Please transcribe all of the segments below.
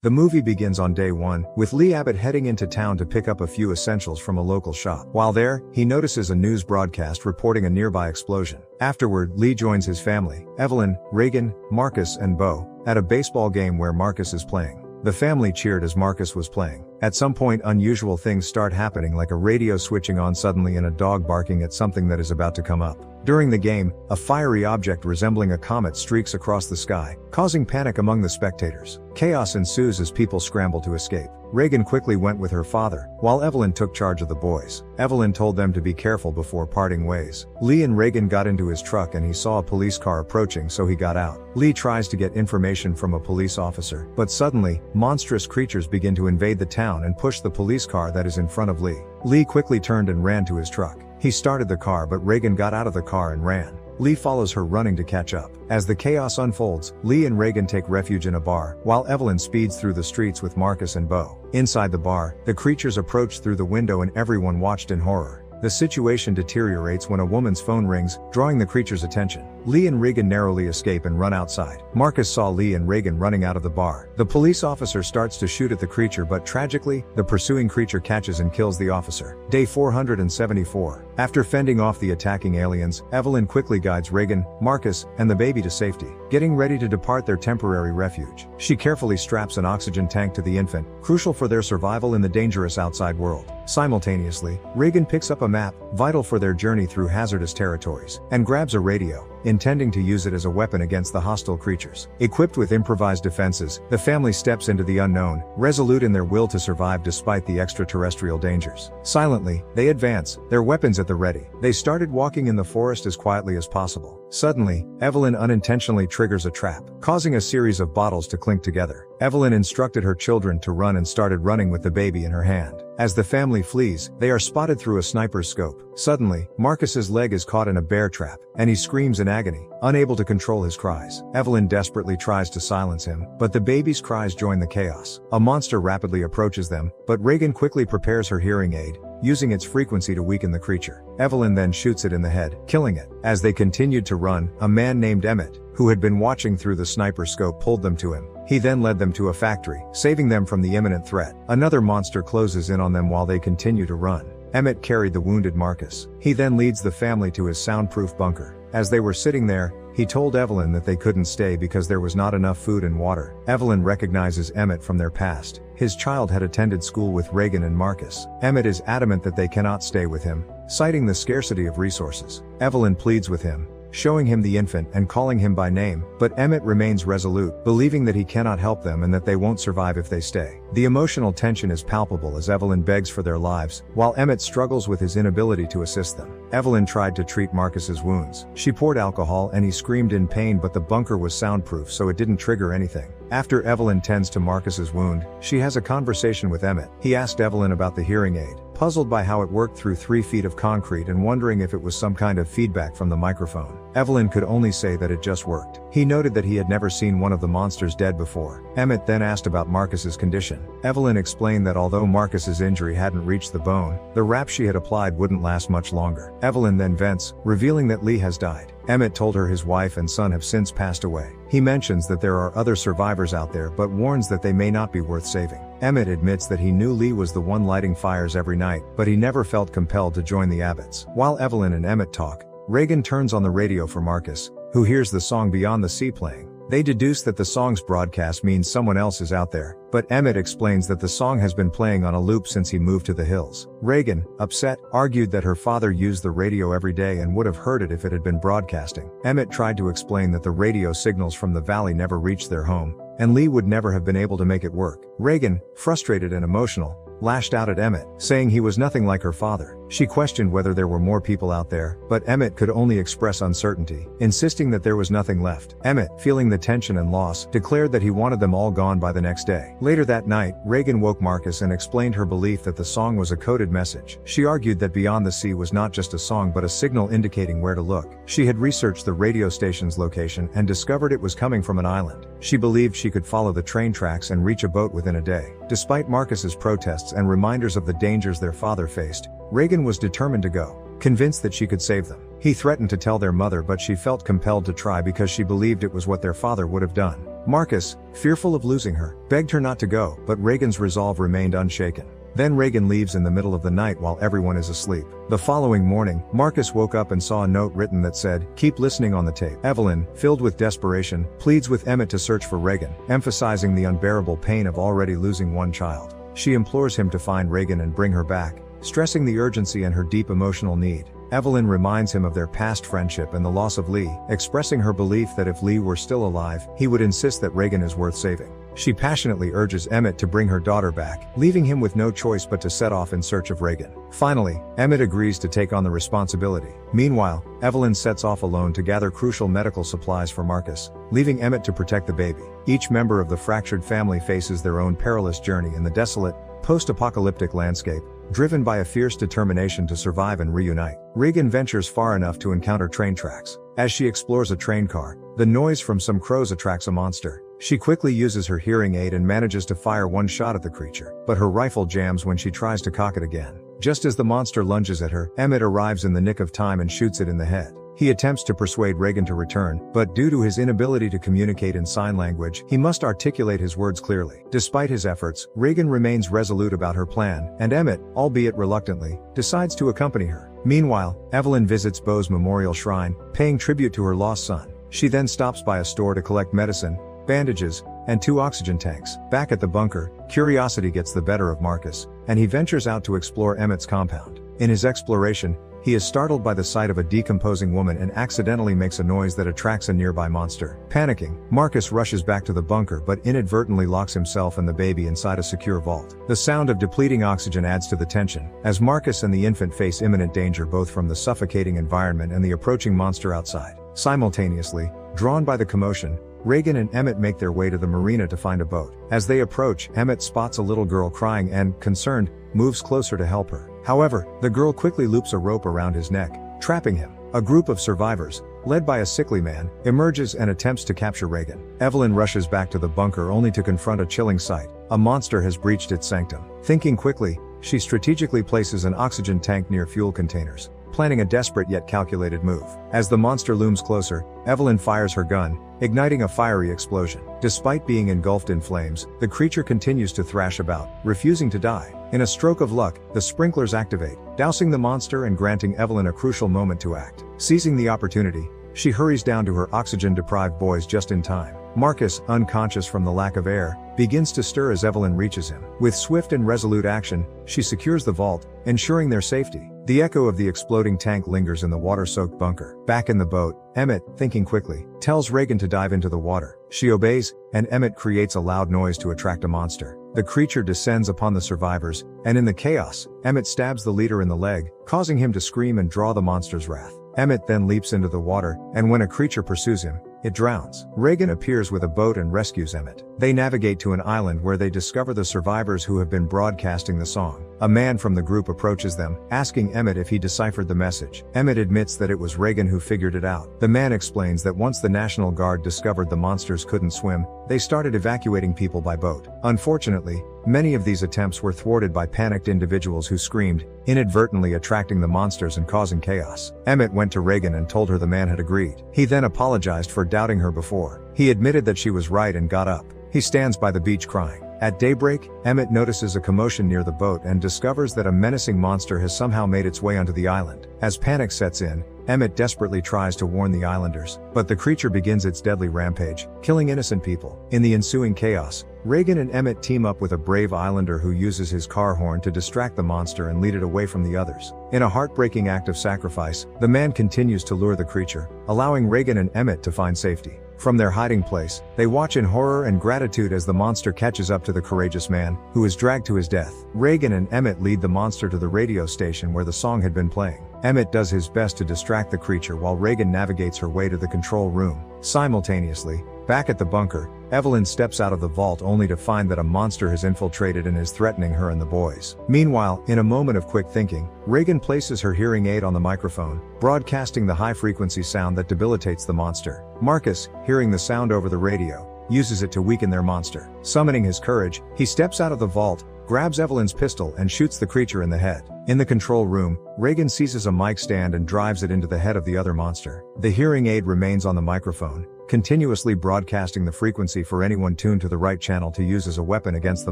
The movie begins on day 1, with Lee Abbott heading into town to pick up a few essentials from a local shop. While there, he notices a news broadcast reporting a nearby explosion. Afterward, Lee joins his family, Evelyn, Reagan, Marcus and Bo, at a baseball game where Marcus is playing. The family cheered as Marcus was playing. At some point, unusual things start happening, like a radio switching on suddenly and a dog barking at something that is about to come up. During the game, a fiery object resembling a comet streaks across the sky, causing panic among the spectators. Chaos ensues as people scramble to escape. Reagan quickly went with her father, while Evelyn took charge of the boys. Evelyn told them to be careful before parting ways. Lee and Reagan got into his truck and he saw a police car approaching, so he got out. Lee tries to get information from a police officer, but suddenly, monstrous creatures begin to invade the town and push the police car that is in front of Lee. Lee quickly turned and ran to his truck. He started the car, but Reagan got out of the car and ran. Lee follows her, running to catch up. As the chaos unfolds, Lee and Reagan take refuge in a bar, while Evelyn speeds through the streets with Marcus and Bo. Inside the bar, the creatures approach through the window and everyone watched in horror. The situation deteriorates when a woman's phone rings, drawing the creature's attention. Lee and Reagan narrowly escape and run outside. Marcus saw Lee and Reagan running out of the bar. The police officer starts to shoot at the creature, but tragically, the pursuing creature catches and kills the officer. Day 474. After fending off the attacking aliens, Evelyn quickly guides Reagan, Marcus, and the baby to safety, getting ready to depart their temporary refuge. She carefully straps an oxygen tank to the infant, crucial for their survival in the dangerous outside world. Simultaneously, Reagan picks up a map, vital for their journey through hazardous territories, and grabs a radio, intending to use it as a weapon against the hostile creatures. Equipped with improvised defenses, the family steps into the unknown, resolute in their will to survive despite the extraterrestrial dangers. Silently, they advance, their weapons at the ready. They started walking in the forest as quietly as possible. Suddenly, Evelyn unintentionally triggers a trap, causing a series of bottles to clink together. Evelyn instructed her children to run and started running with the baby in her hand. As the family flees, they are spotted through a sniper's scope. Suddenly, Marcus's leg is caught in a bear trap, and he screams in agony, unable to control his cries. Evelyn desperately tries to silence him, but the baby's cries join the chaos. A monster rapidly approaches them, but Reagan quickly prepares her hearing aid, using its frequency to weaken the creature. Evelyn then shoots it in the head, killing it. As they continued to run, a man named Emmett, who had been watching through the sniper scope, pulled them to him. He then led them to a factory, saving them from the imminent threat. Another monster closes in on them while they continue to run. Emmett carried the wounded Marcus. He then leads the family to his soundproof bunker. As they were sitting there, he told Evelyn that they couldn't stay because there was not enough food and water. Evelyn recognizes Emmett from their past. His child had attended school with Reagan and Marcus. Emmett is adamant that they cannot stay with him, citing the scarcity of resources. Evelyn pleads with him, showing him the infant and calling him by name, but Emmett remains resolute, believing that he cannot help them and that they won't survive if they stay. The emotional tension is palpable as Evelyn begs for their lives, while Emmett struggles with his inability to assist them. Evelyn tried to treat Marcus's wounds. She poured alcohol and he screamed in pain, but the bunker was soundproof, so it didn't trigger anything. After Evelyn tends to Marcus's wound, she has a conversation with Emmett. He asked Evelyn about the hearing aid, puzzled by how it worked through 3 feet of concrete and wondering if it was some kind of feedback from the microphone. Evelyn could only say that it just worked. He noted that he had never seen one of the monsters dead before. Emmett then asked about Marcus's condition. Evelyn explained that although Marcus's injury hadn't reached the bone, the wrap she had applied wouldn't last much longer. Evelyn then vents, revealing that Lee has died. Emmett told her his wife and son have since passed away. He mentions that there are other survivors out there, but warns that they may not be worth saving. Emmett admits that he knew Lee was the one lighting fires every night, but he never felt compelled to join the Abbotts. While Evelyn and Emmett talk, Reagan turns on the radio for Marcus, who hears the song Beyond the Sea playing. They deduce that the song's broadcast means someone else is out there, but Emmett explains that the song has been playing on a loop since he moved to the hills. Reagan, upset, argued that her father used the radio every day and would have heard it if it had been broadcasting. Emmett tried to explain that the radio signals from the valley never reached their home, and Lee would never have been able to make it work. Reagan, frustrated and emotional, lashed out at Emmett, saying he was nothing like her father. She questioned whether there were more people out there, but Emmett could only express uncertainty, insisting that there was nothing left. Emmett, feeling the tension and loss, declared that he wanted them all gone by the next day. Later that night, Reagan woke Marcus and explained her belief that the song was a coded message. She argued that Beyond the Sea was not just a song but a signal indicating where to look. She had researched the radio station's location and discovered it was coming from an island. She believed she could follow the train tracks and reach a boat within a day. Despite Marcus's protests and reminders of the dangers their father faced, Reagan was determined to go, convinced that she could save them. He threatened to tell their mother, but she felt compelled to try because she believed it was what their father would have done. Marcus, fearful of losing her, begged her not to go, but Reagan's resolve remained unshaken. Then Reagan leaves in the middle of the night while everyone is asleep. The following morning, Marcus woke up and saw a note written that said, "Keep listening on the tape." Evelyn, filled with desperation, pleads with Emmett to search for Reagan, emphasizing the unbearable pain of already losing one child. She implores him to find Reagan and bring her back, stressing the urgency and her deep emotional need. Evelyn reminds him of their past friendship and the loss of Lee, expressing her belief that if Lee were still alive, he would insist that Reagan is worth saving. She passionately urges Emmett to bring her daughter back, leaving him with no choice but to set off in search of Reagan. Finally, Emmett agrees to take on the responsibility. Meanwhile, Evelyn sets off alone to gather crucial medical supplies for Marcus, leaving Emmett to protect the baby. Each member of the fractured family faces their own perilous journey in the desolate, post-apocalyptic landscape, driven by a fierce determination to survive and reunite. Reagan ventures far enough to encounter train tracks. As she explores a train car, the noise from some crows attracts a monster. She quickly uses her hearing aid and manages to fire one shot at the creature, but her rifle jams when she tries to cock it again. Just as the monster lunges at her, Emmett arrives in the nick of time and shoots it in the head. He attempts to persuade Reagan to return, but due to his inability to communicate in sign language, he must articulate his words clearly. Despite his efforts, Reagan remains resolute about her plan, and Emmett, albeit reluctantly, decides to accompany her. Meanwhile, Evelyn visits Bo's memorial shrine, paying tribute to her lost son. She then stops by a store to collect medicine, bandages, and 2 oxygen tanks. Back at the bunker, curiosity gets the better of Marcus, and he ventures out to explore Emmett's compound. In his exploration, he is startled by the sight of a decomposing woman and accidentally makes a noise that attracts a nearby monster. Panicking, Marcus rushes back to the bunker but inadvertently locks himself and the baby inside a secure vault. The sound of depleting oxygen adds to the tension, as Marcus and the infant face imminent danger both from the suffocating environment and the approaching monster outside. Simultaneously, drawn by the commotion, Reagan and Emmett make their way to the marina to find a boat. As they approach, Emmett spots a little girl crying and, concerned, moves closer to help her. However, the girl quickly loops a rope around his neck, trapping him. A group of survivors, led by a sickly man, emerges and attempts to capture Reagan. Evelyn rushes back to the bunker only to confront a chilling sight. A monster has breached its sanctum. Thinking quickly, she strategically places an oxygen tank near fuel containers, planning a desperate yet calculated move. As the monster looms closer, Evelyn fires her gun, igniting a fiery explosion. Despite being engulfed in flames, the creature continues to thrash about, refusing to die. In a stroke of luck, the sprinklers activate, dousing the monster and granting Evelyn a crucial moment to act. Seizing the opportunity, she hurries down to her oxygen-deprived boys just in time. Marcus, unconscious from the lack of air, begins to stir as Evelyn reaches him. With swift and resolute action, she secures the vault, ensuring their safety. The echo of the exploding tank lingers in the water-soaked bunker. Back in the boat, Emmett, thinking quickly, tells Reagan to dive into the water. She obeys, and Emmett creates a loud noise to attract a monster. The creature descends upon the survivors, and in the chaos, Emmett stabs the leader in the leg, causing him to scream and draw the monster's wrath. Emmett then leaps into the water, and when a creature pursues him, it drowns. Reagan appears with a boat and rescues Emmett. They navigate to an island where they discover the survivors who have been broadcasting the song. A man from the group approaches them, asking Emmett if he deciphered the message. Emmett admits that it was Reagan who figured it out. The man explains that once the National Guard discovered the monsters couldn't swim, they started evacuating people by boat. Unfortunately, many of these attempts were thwarted by panicked individuals who screamed, inadvertently attracting the monsters and causing chaos. Emmett went to Reagan and told her the man had agreed. He then apologized for doubting her before. He admitted that she was right and got up. He stands by the beach crying. At daybreak, Emmett notices a commotion near the boat and discovers that a menacing monster has somehow made its way onto the island. As panic sets in, Emmett desperately tries to warn the islanders, but the creature begins its deadly rampage, killing innocent people. In the ensuing chaos, Reagan and Emmett team up with a brave islander who uses his car horn to distract the monster and lead it away from the others. In a heartbreaking act of sacrifice, the man continues to lure the creature, allowing Reagan and Emmett to find safety. From their hiding place, they watch in horror and gratitude as the monster catches up to the courageous man, who is dragged to his death. Reagan and Emmett lead the monster to the radio station where the song had been playing. Emmett does his best to distract the creature while Reagan navigates her way to the control room. Simultaneously, back at the bunker, Evelyn steps out of the vault only to find that a monster has infiltrated and is threatening her and the boys. Meanwhile, in a moment of quick thinking, Reagan places her hearing aid on the microphone, broadcasting the high-frequency sound that debilitates the monster. Marcus, hearing the sound over the radio, uses it to weaken their monster. Summoning his courage, he steps out of the vault, grabs Evelyn's pistol and shoots the creature in the head. In the control room, Reagan seizes a mic stand and drives it into the head of the other monster. The hearing aid remains on the microphone, continuously broadcasting the frequency for anyone tuned to the right channel to use as a weapon against the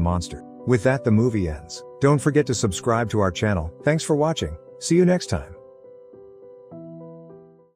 monster. With that, the movie ends. Don't forget to subscribe to our channel. Thanks for watching. See you next time.